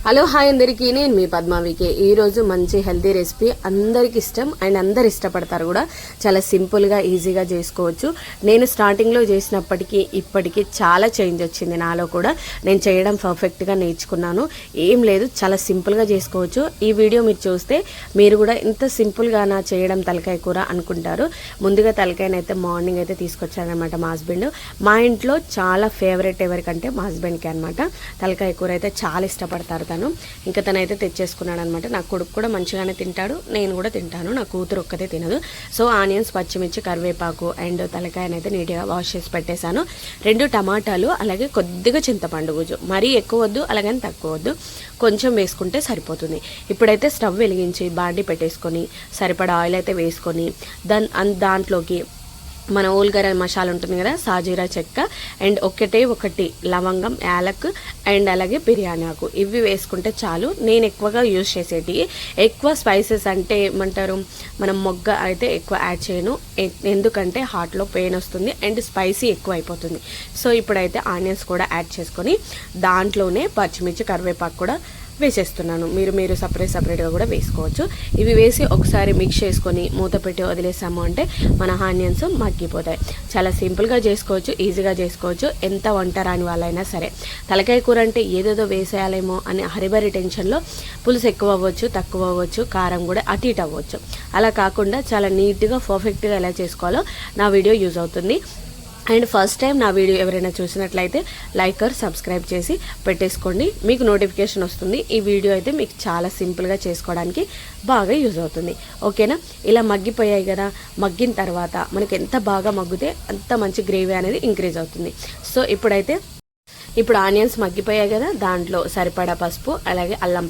Hello hi అందరికీ, నేను మీ పద్మావికే. ఈరోజు మంచి హెల్తీ రెసిపీ, అందరికి ఇష్టం అండ్ అందరు ఇష్టపడతారు కూడా. చాలా సింపుల్గా ఈజీగా చేసుకోవచ్చు. నేను స్టార్టింగ్లో చేసినప్పటికీ ఇప్పటికీ చాలా చేంజ్ వచ్చింది నాలో కూడా. నేను చేయడం పర్ఫెక్ట్గా నేర్చుకున్నాను. ఏం లేదు, చాలా సింపుల్గా చేసుకోవచ్చు. ఈ వీడియో మీరు చూస్తే మీరు కూడా ఇంత సింపుల్గా నా చేయడం తలకాయ కూర అనుకుంటారు. ముందుగా తలకాయనైతే మార్నింగ్ అయితే తీసుకొచ్చారనమాట మా హస్బెండ్. మా ఇంట్లో చాలా ఫేవరెట్ ఎవరికంటే మా హస్బెండ్కి అనమాట. తలకాయ కూర అయితే చాలా ఇష్టపడతారు. ఇంకా తనైతే తెచ్చేసుకున్నాడు అనమాట. నా కొడుకు కూడా మంచిగానే తింటాడు, నేను కూడా తింటాను. నా కూతురు ఒక్కతే తినదు. సో ఆనియన్స్, పచ్చిమిర్చి, కరివేపాకు అండ్ తలకాయనైతే నీట్గా వాష్ చేసి పెట్టేశాను. 2 టమాటాలు, అలాగే కొద్దిగా చింతపండు గుజ్జు. మరీ ఎక్కువ వద్దు, అలాగని తక్కువ వద్దు, కొంచెం వేసుకుంటే సరిపోతుంది. ఇప్పుడైతే స్టవ్ వెలిగించి బాండి పెట్టేసుకొని సరిపడా ఆయిల్ అయితే వేసుకొని దాంట్లోకి మన ఓల్గరం మసాలా ఉంటుంది కదా, సాజీరా చెక్క అండ్ ఒకటి లవంగం, యాలక్ అండ్ అలాగే బిర్యానీ ఆకు, ఇవి వేసుకుంటే చాలు. నేను ఎక్కువగా యూజ్ చేసేటి ఎక్కువ స్పైసెస్ అంటే ఏమంటారు, మనం మొగ్గ అయితే ఎక్కువ యాడ్ చేయను, ఎందుకంటే హార్ట్లో పెయిన్ వస్తుంది అండ్ స్పైసీ ఎక్కువ అయిపోతుంది. సో ఇప్పుడైతే ఆనియన్స్ కూడా యాడ్ చేసుకొని దాంట్లోనే పచ్చిమిర్చి, కరివేపాకు కూడా వేసేస్తున్నాను. మీరు సపరేట్గా కూడా వేసుకోవచ్చు. ఇవి వేసి ఒకసారి మిక్స్ చేసుకొని మూత పెట్టి వదిలేసాము అంటే మన ఆనియన్స్ మగ్గిపోతాయి. చాలా సింపుల్గా చేసుకోవచ్చు, ఈజీగా చేసుకోవచ్చు. ఎంత వంట రాని వాళ్ళైనా సరే. తలకాయ కూర అంటే ఏదేదో వేసేయాలేమో అని హరిబరి టెన్షన్లో పులుసు ఎక్కువ అవ్వచ్చు, తక్కువ అవ్వచ్చు, కారం కూడా అటు ఇటు అవ్వచ్చు. అలా కాకుండా చాలా నీట్గా పర్ఫెక్ట్గా ఎలా చేసుకోవాలో నా వీడియో యూజ్ అవుతుంది. అండ్ ఫస్ట్ టైం నా వీడియో ఎవరైనా చూసినట్లయితే లైక్ ఆర్ సబ్స్క్రైబ్ చేసి పెట్టేసుకోండి, మీకు నోటిఫికేషన్ వస్తుంది. ఈ వీడియో అయితే మీకు చాలా సింపుల్గా చేసుకోవడానికి బాగా యూజ్ అవుతుంది. ఓకేనా? ఇలా మగ్గిపోయాయి కదా, మగ్గిన తర్వాత మనకి ఎంత బాగా మగ్గితే అంత మంచి గ్రేవీ అనేది ఇంక్రీజ్ అవుతుంది. సో ఇప్పుడు ఆనియన్స్ మగ్గిపోయాయి కదా, దాంట్లో సరిపడా పసుపు, అలాగే అల్లం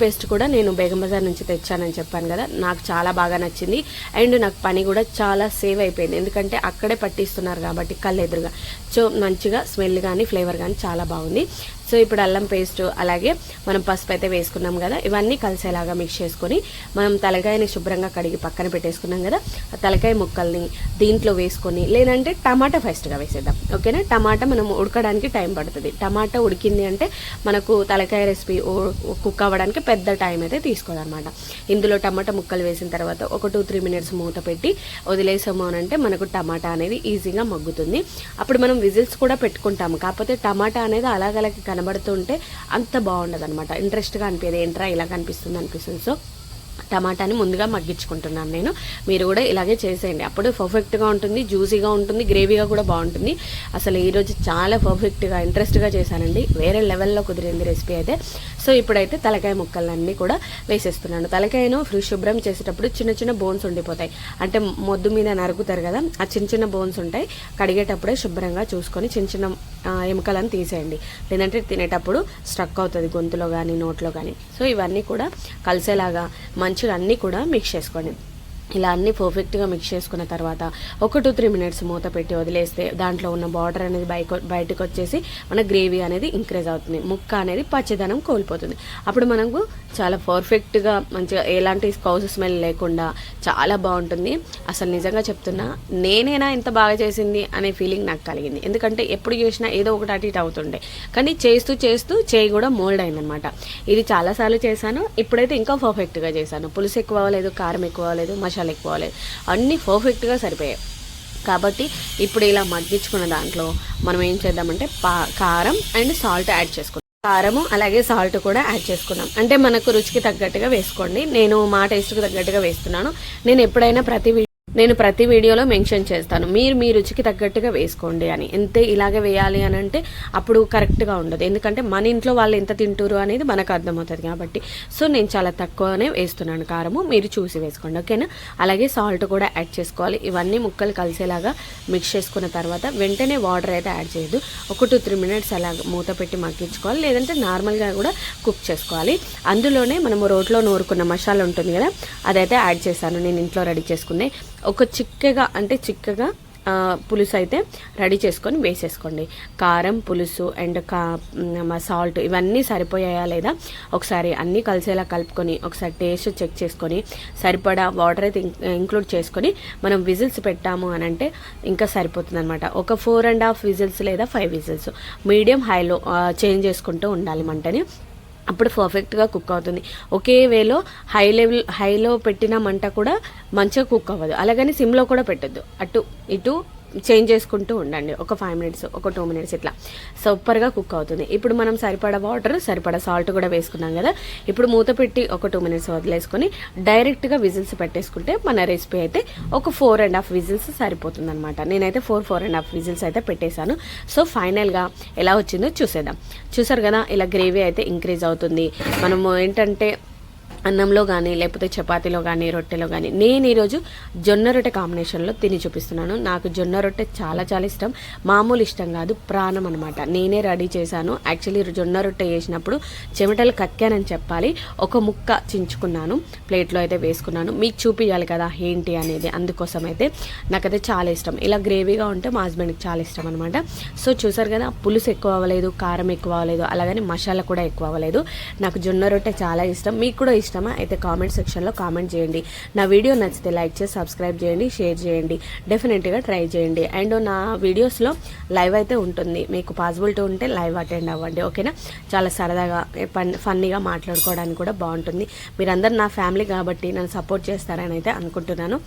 పేస్ట్ కూడా నేను బేగం బజార్ నుంచి తెచ్చానని చెప్పాను కదా, నాకు చాలా బాగా నచ్చింది. అండ్ నాకు పని కూడా చాలా సేవ్ అయిపోయింది, ఎందుకంటే అక్కడే పట్టిస్తున్నారు కాబట్టి కళ్ళు ఎదురుగా. సో మంచిగా స్మెల్ కానీ ఫ్లేవర్ కానీ చాలా బాగుంది. సో ఇప్పుడు అల్లం పేస్ట్, అలాగే మనం పసుపు అయితే వేసుకున్నాం కదా, ఇవన్నీ కలిసేలాగా మిక్స్ చేసుకొని మనం తలకాయని శుభ్రంగా కడిగి పక్కన పెట్టేసుకున్నాం కదా, ఆ తలకాయ ముక్కల్ని దీంట్లో వేసుకొని, లేదంటే టమాటా ఫస్ట్గా వేసేద్దాం. ఓకేనా? టమాటా మనం ఉడకడానికి టైం పడుతుంది. టమాటా ఉడికింది అంటే మనకు తలకాయ రెసిపీ కుక్ అవ్వడానికి పెద్ద టైం అయితే తీసుకోదన్నమాట. ఇందులో టమాటా ముక్కలు వేసిన తర్వాత ఒక 2-3 మినిట్స్ మూత పెట్టి వదిలేసాము అని అంటే మనకు టమాటా అనేది ఈజీగా మగ్గుతుంది. అప్పుడు మనం విజిల్స్ కూడా పెట్టుకుంటాము, కాకపోతే టమాటా అనేది అలాగలకి కనబడుతుంటే అంత బాగుండదు అనమాట, ఇంట్రెస్ట్గా అనిపించదు. ఏంట్రా ఇలా అనిపిస్తుంది. సో టమాటాని ముందుగా మగ్గించుకుంటున్నాను నేను. మీరు కూడా ఇలాగే చేసేయండి, అప్పుడు పర్ఫెక్ట్గా ఉంటుంది, జ్యూసీగా ఉంటుంది, గ్రేవీగా కూడా బాగుంటుంది. అసలు ఈరోజు చాలా పర్ఫెక్ట్గా ఇంట్రెస్ట్గా చేశానండి, వేరే లెవెల్లో కుదిరింది రెసిపీ అయితే. సో ఇప్పుడైతే తలకాయ ముక్కలన్నీ కూడా వేసేస్తున్నాను. తలకాయను శుభ్రం చేసేటప్పుడు చిన్న బోన్స్ ఉండిపోతాయి, అంటే మొద్దు మీద నరుకుతారు కదా, ఆ చిన్న బోన్స్ ఉంటాయి. కడిగేటప్పుడే శుభ్రంగా చూసుకొని చిన్న ఎముకలను తీసేయండి, లేదంటే తినేటప్పుడు స్ట్రక్ అవుతుంది గొంతులో కానీ నోట్లో కానీ. సో ఇవన్నీ కూడా కలిసేలాగా మంచిగా అన్నీ కూడా మిక్స్ చేసుకోండి. ఇలా అన్నీ పర్ఫెక్ట్గా మిక్స్ చేసుకున్న తర్వాత ఒక 2-3 మినిట్స్ మూత పెట్టి వదిలేస్తే దాంట్లో ఉన్న వాటర్ అనేది బయటకు వచ్చేసి మన గ్రేవీ అనేది ఇంక్రీజ్ అవుతుంది, ముక్క అనేది పచ్చిదనం కోల్పోతుంది. అప్పుడు మనకు చాలా పర్ఫెక్ట్గా మంచిగా ఎలాంటి కౌసు స్మెల్ లేకుండా చాలా బాగుంటుంది. అసలు నిజంగా చెప్తున్నా, నేనేనా ఇంత బాగా చేసింది అనే ఫీలింగ్ నాకు కలిగింది. ఎందుకంటే ఎప్పుడు చేసినా ఏదో ఒకటి అటు ఇటు అవుతుండే, కానీ చేస్తూ చేయి కూడా మోల్డ్ అయిందనమాట. ఇది చాలాసార్లు చేశాను, ఇప్పుడైతే ఇంకా పర్ఫెక్ట్గా చేశాను. పులుసు ఎక్కువ అవ్వలేదు, కారం ఎక్కువ అవ్వలేదు, మసాలా ఎక్కువ అవ్వలేదు, అన్నీ పర్ఫెక్ట్గా సరిపోయాయి. కాబట్టి ఇప్పుడు ఇలా మగ్గించుకున్న దాంట్లో మనం ఏం చేద్దామంటే కారం అండ్ సాల్ట్ యాడ్ చేసుకుంటాం. కారము అలాగే సాల్ట్ కూడా యాడ్ చేసుకున్నాం, అంటే మనకు రుచికి తగ్గట్టుగా వేసుకోండి. నేను మా టేస్ట్కి తగ్గట్టుగా వేస్తున్నాను. నేను ప్రతి వీడియోలో మెన్షన్ చేస్తాను, మీరు మీ రుచికి తగ్గట్టుగా వేసుకోండి అని. ఎంతే ఇలాగే వేయాలి అని అంటే అప్పుడు కరెక్ట్గా ఉండదు, ఎందుకంటే మన ఇంట్లో వాళ్ళు ఎంత తింటారు అనేది మనకు అర్థమవుతుంది కాబట్టి. సో నేను చాలా తక్కువనే వేస్తున్నాను కారము, మీరు చూసి వేసుకోండి. ఓకేనా? అలాగే సాల్ట్ కూడా యాడ్ చేసుకోవాలి. ఇవన్నీ ముక్కలు కలిసేలాగా మిక్స్ చేసుకున్న తర్వాత వెంటనే వాటర్ అయితే యాడ్ చేయొద్దు. ఒక 2-3 మినిట్స్ అలా మూత పెట్టి మగ్గించుకోవాలి, లేదంటే నార్మల్గా కూడా కుక్ చేసుకోవాలి. అందులోనే మనము రోట్లో నూరుకున్న మసాలా ఉంటుంది కదా, అదైతే యాడ్ చేశాను నేను ఇంట్లో రెడీ చేసుకునే. ఒక చిక్కగా పులుసు అయితే రెడీ చేసుకొని వేసేసుకోండి. కారం, పులుసు అండ్ సాల్ట్ ఇవన్నీ సరిపోయాయా లేదా ఒకసారి అన్నీ కలిసేలా కలుపుకొని ఒకసారి టేస్ట్ చెక్ చేసుకొని సరిపడా వాటర్ అయితే ఇంక్లూడ్ చేసుకొని మనం విజిల్స్ పెట్టాము అని అంటే ఇంకా సరిపోతుంది అనమాట. ఒక 4.5 విజిల్స్ లేదా 5 విజిల్స్ మీడియం హైలో చేంజ్ చేసుకుంటూ ఉండాలి మంటని. అప్పుడు పర్ఫెక్ట్గా కుక్ అవుతుంది. ఒకే వేలో హైలో పెట్టిన మంట కూడా మంచిగా కుక్ అవ్వదు. అలాగని సిమ్లో కూడా పెట్టద్దు. అటు ఇటు చేంజ్ చేసుకుంటూ ఉండండి. ఒక 5 మినిట్స్, ఒక 2 మినిట్స్ ఇట్లా సూపర్గా కుక్ అవుతుంది. ఇప్పుడు మనం సరిపడా వాటర్, సరిపడా సాల్ట్ కూడా వేసుకున్నాం కదా. ఇప్పుడు మూత పెట్టి ఒక 2 మినిట్స్ వదిలేసుకొని డైరెక్ట్గా విజిల్స్ పెట్టేసుకుంటే మన రెసిపీ అయితే ఒక 4.5 విజిల్స్ సరిపోతుంది అనమాట. నేనైతే 4.5 విజిల్స్ అయితే పెట్టేశాను. సో ఫైనల్గా ఎలా వచ్చిందో చూసేద్దాం. చూసారు కదా, ఇలా గ్రేవీ అయితే ఇంక్రీజ్ అవుతుంది. మనము ఏంటంటే అన్నంలో కానీ లేకపోతే చపాతీలో కానీ రొట్టెలో కానీ నేను ఈరోజు జొన్న రొట్టె కాంబినేషన్లో తిని చూపిస్తున్నాను. నాకు జొన్న రొట్టె చాలా చాలా ఇష్టం. మామూలు ఇష్టం కాదు, ప్రాణం అనమాట. నేనే రెడీ చేశాను. యాక్చువల్లీ జొన్న రొట్టె చేసినప్పుడు చెమటలు కక్కానని చెప్పాలి. ఒక ముక్క చించుకున్నాను, ప్లేట్లో అయితే వేసుకున్నాను. మీకు చూపించాలి కదా ఏంటి అనేది, అందుకోసం అయితే నాకైతే చాలా ఇష్టం. ఇలా గ్రేవీగా ఉంటే మా హస్బెండ్కి చాలా ఇష్టం అనమాట. సో చూసారు కదా, పులుసు ఎక్కువ అవ్వలేదు, కారం ఎక్కువ అవ్వలేదు, అలాగని మసాలా కూడా ఎక్కువ అవ్వలేదు. నాకు జొన్న రొట్టె చాలా ఇష్టం. మీకు కూడా ఇష్టమా అయితే కామెంట్ సెక్షన్లో కామెంట్ చేయండి. నా వీడియో నచ్చితే లైక్ చేసి సబ్స్క్రైబ్ చేయండి, షేర్ చేయండి, డెఫినెట్గా ట్రై చేయండి. అండ్ నా వీడియోస్లో లైవ్ అయితే ఉంటుంది. మీకు పాసిబిలిటీ ఉంటే లైవ్ అటెండ్ అవ్వండి, ఓకేనా. చాలా సరదాగా ఫన్నీగా మాట్లాడుకోవడానికి కూడా బాగుంటుంది. మీరందరూ నా ఫ్యామిలీ కాబట్టి నన్ను సపోర్ట్ చేస్తారని అయితే అనుకుంటున్నాను.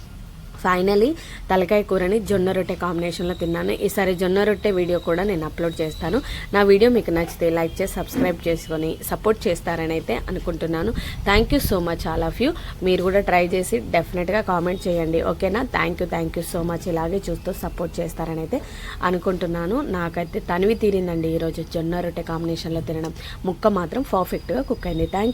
ఫైనలీ తలకాయ కూరని జొన్న రొట్టె కాంబినేషన్లో తిన్నాను. ఈసారి జొన్న రొట్టె వీడియో కూడా నేను అప్లోడ్ చేస్తాను. నా వీడియో మీకు నచ్చితే లైక్ చేసి సబ్స్క్రైబ్ చేసుకొని సపోర్ట్ చేస్తారని అయితే అనుకుంటున్నాను. Thank you so much all of you. మీరు కూడా ట్రై చేసి డెఫినెట్గా కామెంట్ చేయండి, ఓకేనా. Thank you so much. ఇలాగే చూస్తూ సపోర్ట్ చేస్తారని అయితే అనుకుంటున్నాను. నాకైతే తనివి తీరిందండి ఈరోజు జొన్న రొట్టె కాంబినేషన్లో తినడం. ముక్క మాత్రం పర్ఫెక్ట్గా కుక్ అయింది. థ్యాంక్